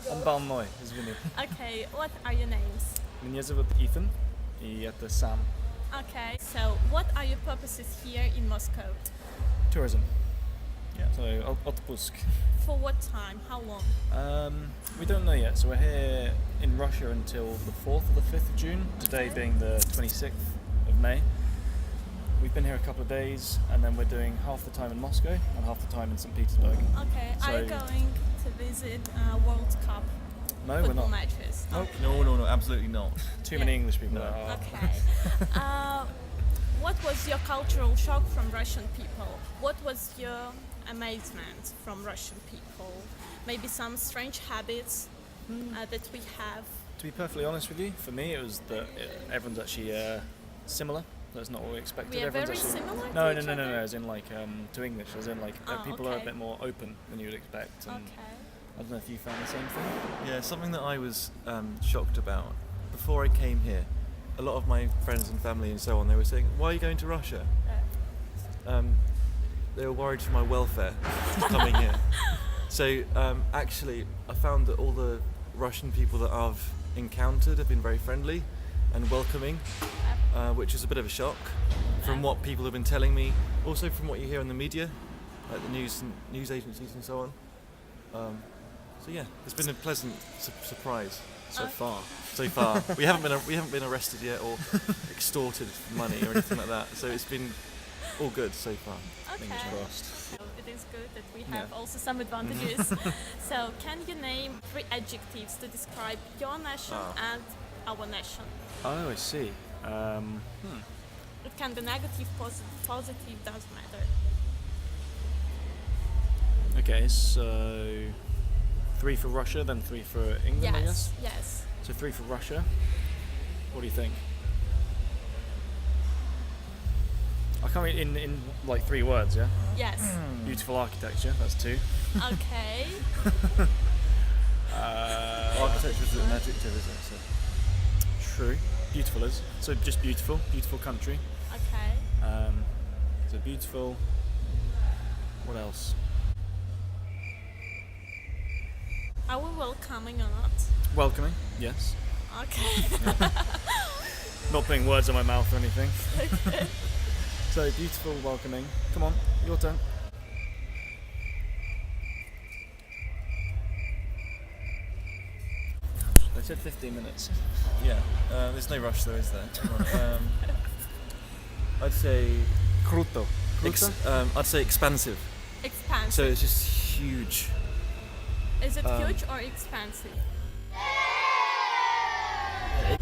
Он больной, извини. Okay, what are your names? Меня зовут Ethan, и это Sam. Okay, so what are your purposes here in Moscow? Tourism. Yeah. So, отпуск. For what time? How long? We don't know yet, so we're here in Russia until the 4th or the 5th of June, today being the 26th of May. We've been here a couple of days, and then we're doing half the time in Moscow and half the time in St. Petersburg. Okay, are you going to visit World Cup No, we're football not. matches? Nope. Okay. No, absolutely not. Too many English people No. there. Okay. What was your cultural shock from Russian people? What was your amazement from Russian people? Maybe some strange habits that we have? To be perfectly honest with you, for me it was that everyone's actually similar. That's not what we expected. We are Everyone's very actually similar No, to no, each no, no, other? no. As in like to English, as in like people are a okay. bit more open than you would expect. And Okay. I don't know if you found the same thing. Yeah, something that I was shocked about before I came here. A lot of my friends and family and so on, they were saying, "Why are you going to Russia?" They were worried for my welfare coming here. So actually, I found that all the Russian people that I've encountered have been very friendly and welcoming, which is a bit of a shock from what people have been telling me. Also from what you hear in the media, like the news agencies and so on. So yeah, it's been a pleasant surprise So far. so far. We haven't been arrested yet or extorted for money or anything like that. So it's been all good so far. Fingers Okay. crossed. So it is good that we have also some advantages. So can you name 3 adjectives to describe your nation and our nation? Oh, I see. It can be negative, positive, doesn't matter. Okay, so 3 for Russia, then 3 for England, I guess. Yes. So 3 for Russia. What do you think? I can't read in like 3 words, yeah? Yes. Beautiful architecture, that's 2. Okay. Architecture is an adjective, isn't it? So. True. Beautiful is. So just beautiful country. Okay. So beautiful. What else? Are we welcoming or not? Welcoming, yes. Okay. Not putting words in my mouth or anything. So beautiful, welcoming. Come on, your turn. They said 15 minutes. Yeah, there's no rush though, is there? I'd say Kruto. I'd say expansive. Expansive. So it's just huge. Is it huge or expensive?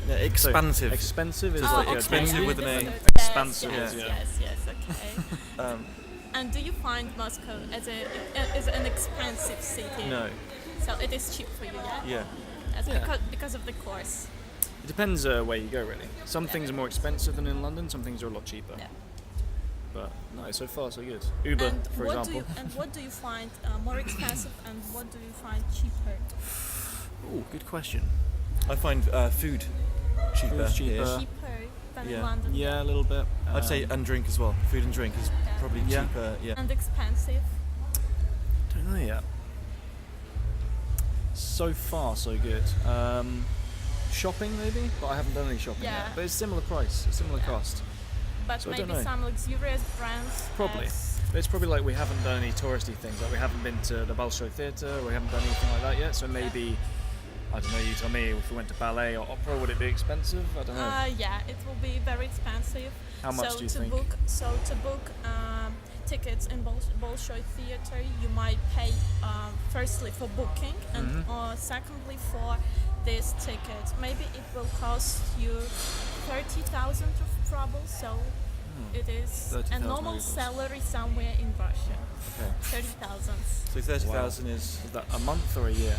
Expansive. Expensive is Oh, like okay. expensive with an A. Understood. Expansive, Yes, yeah. yes, okay. And do you find Moscow as an expensive city? No. So it is cheap for you, yeah? Yeah. That's Yeah. because of the course. It depends where you go, really. Some things are more expensive than in London. Some things are a lot cheaper. Yeah. But no, so far so good. Uber, And for what example. what do you find more expensive and what do you find cheaper? Oh, good question. I find food cheaper. Food's cheaper. here. Cheaper than in Yeah. London? Yeah, a little bit. I'd say and drink as well. Food and drink is probably Yeah. cheaper. Yeah. And expensive? Don't know yet. So far, so good. Shopping maybe, but I haven't done any shopping Yeah. yet. But it's similar price, similar cost. But So I don't maybe know. some luxurious brands? Probably. has- It's probably like we haven't done any touristy things. Like we haven't been to the Bolshoi Theatre, we haven't done anything like that yet. So maybe, I don't know, you tell me, if we went to ballet or opera, would it be expensive? I don't know. Yeah, it will be very expensive. How much so do you to think? To book tickets in Bolshoi Theatre, you might pay firstly for booking and or secondly for this ticket. Maybe it will cost you 30,000 rubles. So it is a 30,000 normal rubles. salary somewhere in Russia. Okay. 30,000 So 30,000 is Is that a month or a year?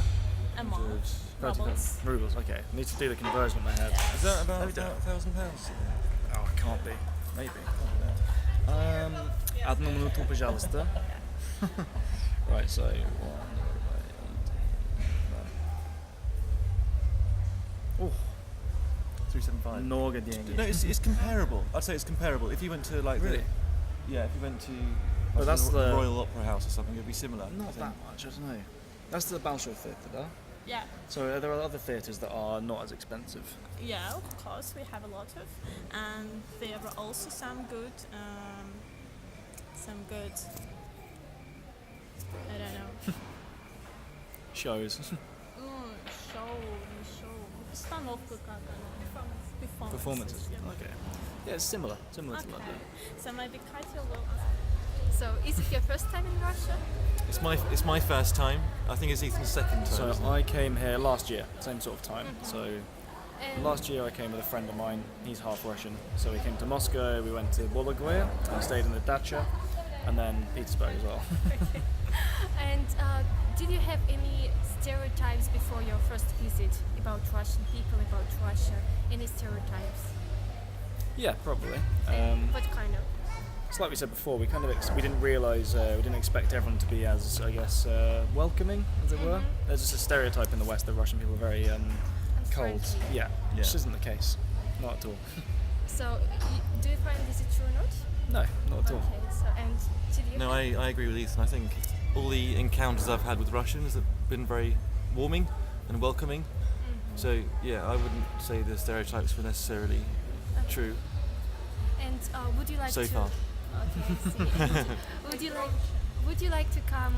a month. 30,000 Rubles. rubles. Okay, need to do the conversion in my head. is that about Maybe don't. £1,000? Oh, it can't be. Maybe. Одну минуту, пожалуйста. Right, so 1. Oh, 375. много денег. No, it's comparable. I'd say it's comparable. If you went to like Really? if you went to But that's the- Royal Opera House or something, it'd be similar. I Not think. that much, I don't know. That's the Bolshoi Theatre, though. Yeah. So there are other theatres that are not as expensive. Yeah, of course, we have a lot of, and there are also some good, I don't know, Shows. show, постановка как она, Performances. Yeah. Okay. Yeah, it's similar to Okay. London. So maybe Katya will. So, is it your first time in Russia? It's my first time. I think it's Ethan's second time. So isn't it? I came here last year, same sort of time. So And last year I came with a friend of mine. He's half Russian. So we came to Moscow. We went to Bologoye and stayed in the dacha, and then Petersburg as well. And did you have any stereotypes before your first visit about Russian people, about Russia? Any stereotypes? Yeah, probably. What kind of? It's like we said before. We kind of we didn't realise we didn't expect everyone to be as I guess welcoming as it were. There's just a stereotype in the West that Russian people are very cold. Unfriendly. Yeah, which isn't the case. Not at all. So, do you find this true or not? No, not at all. Okay, so, and did you No, I agree with Ethan. I think all the encounters I've had with Russians have been very warming and welcoming. So yeah, I wouldn't say the stereotypes were necessarily true And would you like so to... far. Okay, I see. And would you like to come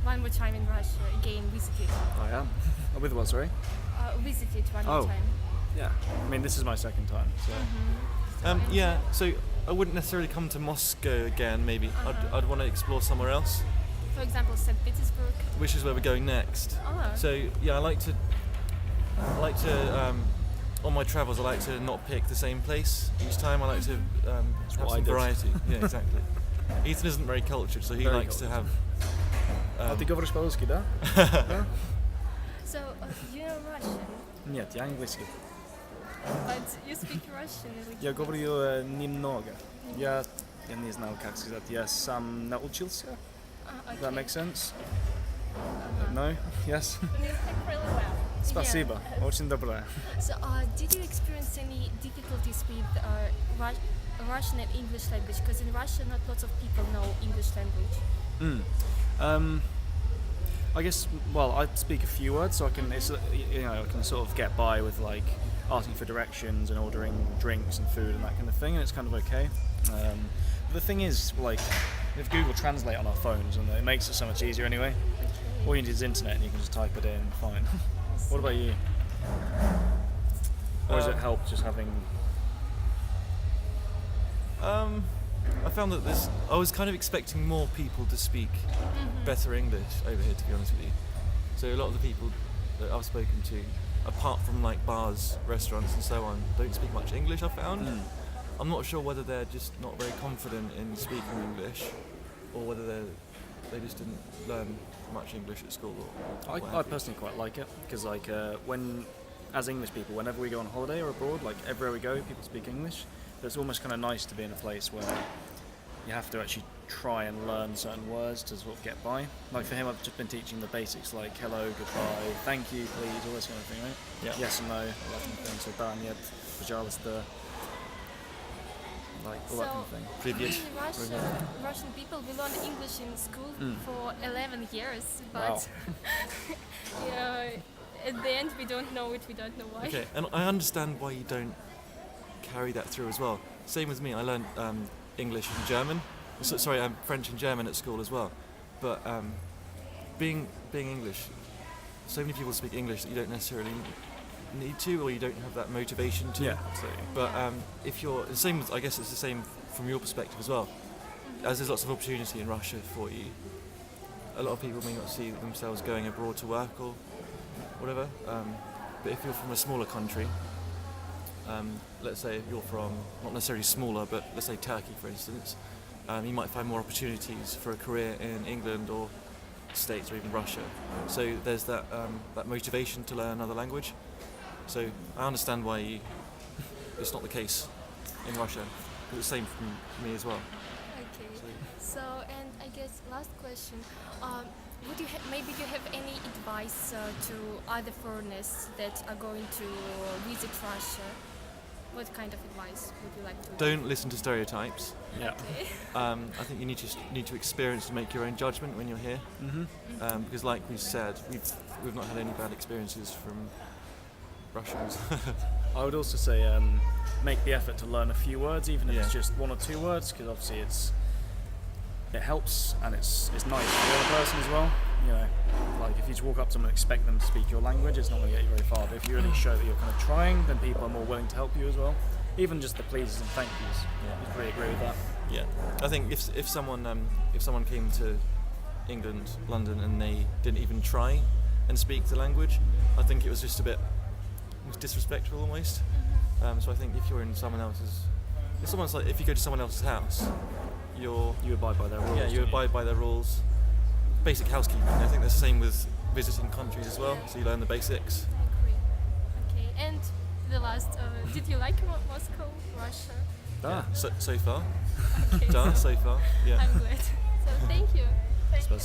one more time in Russia again, visit it? I am. Oh, with what? Sorry. Visit it one more Oh. time. Yeah. I mean, this is my second time. So. Yeah, so I wouldn't necessarily come to Moscow again. Maybe I'd want to explore somewhere else, For example, St. Petersburg. which is where we're going next. Oh. So yeah, I like to on my travels. I like to not pick the same place each time. I like to have what I some did. variety. Yeah, exactly. Ethan isn't very cultured, so he Very likes to have. А ты говоришь по-русски, да? So, you know Russian, Нет, я английский. but you speak Russian. Я говорю немного. Я не знаю, как сказать. Я сам научился. Does that make sense? No? Yes? You speak really well. Спасибо. Очень доброе. So, did you experience any difficulties with Russian and English language? Because in Russia, not lots of people know English language. I guess, well, I speak a few words, so I can, I can sort of get by with like asking for directions and ordering drinks and food and that kind of thing, and it's kind of okay. But the thing is, like, we have Google Translate on our phones, and it makes it so much easier anyway. All you need is internet, and you can just type it in. Fine. What about you? Or does it help just having? I found that I was kind of expecting more people to speak better English over here, to be honest with you. So a lot of the people that I've spoken to, apart from like bars, restaurants and so on, don't speak much English, I found. I'm not sure whether they're just not very confident in speaking English, or whether they just didn't learn much English at school. Or what I have you. personally quite like it, because like as English people, whenever we go on holiday or abroad, like everywhere we go, people speak English. But it's almost kind of nice to be in a place where you have to actually try and learn certain words to sort of get by. Like for him, I've just been teaching the basics like hello, goodbye, thank you, please, all this kind of thing, right? Yeah. Yes and no, all that kind of thing. So да, нет, пожалуйста, like all that kind of thing. Привет. In Russian people, we learn English in school for 11 years, but Wow. yeah, at the end we don't know it, we don't know why. Okay, and I understand why you don't carry that through as well. Same with me. I learned English and German. Sorry, French and German at school as well. But being English, so many people speak English that you don't necessarily need to, or you don't have that motivation to. Yeah, absolutely. But if you're the same, I guess it's the same from your perspective as well. As there's lots of opportunity in Russia for you, a lot of people may not see themselves going abroad to work or whatever. But if you're from a smaller country, let's say if you're from, not necessarily smaller, but let's say Turkey for instance, you might find more opportunities for a career in England or States or even Russia. So there's that motivation to learn another language. So I understand why it's not the case in Russia. It's the same from me as well. Okay. So, and I guess last question, would you maybe you have any advice to other foreigners that are going to visit Russia? what kind of advice would you like to? Don't listen to stereotypes. Yeah. Okay. I think you need to experience and make your own judgment when you're here. Because, like we said, we've not had any bad experiences from Russians. I would also say make the effort to learn a few words, even if it's just 1 or 2 words, because obviously it helps and it's nice for the other person as well. You know, like if you just walk up to someone and expect them to speak your language, it's not going to get you very far. But if you really show that you're kind of trying, then people are more willing to help you as well. Even just the pleases and thank yous. I really agree with that. Yeah, I think if someone came to England, London, and they didn't even try and speak the language, I think it was just a bit disrespectful almost. So I think if you're in someone else's, if you go to someone else's house, you abide by their rules. Yeah, you abide by their rules. Basic housekeeping. I think that's the same with visiting countries as well. So you learn the basics. I agree. Okay, and the last, did you like Moscow, Russia? Yeah, so far. Okay, So far. Yeah. I'm glad. So thank you. Спасибо.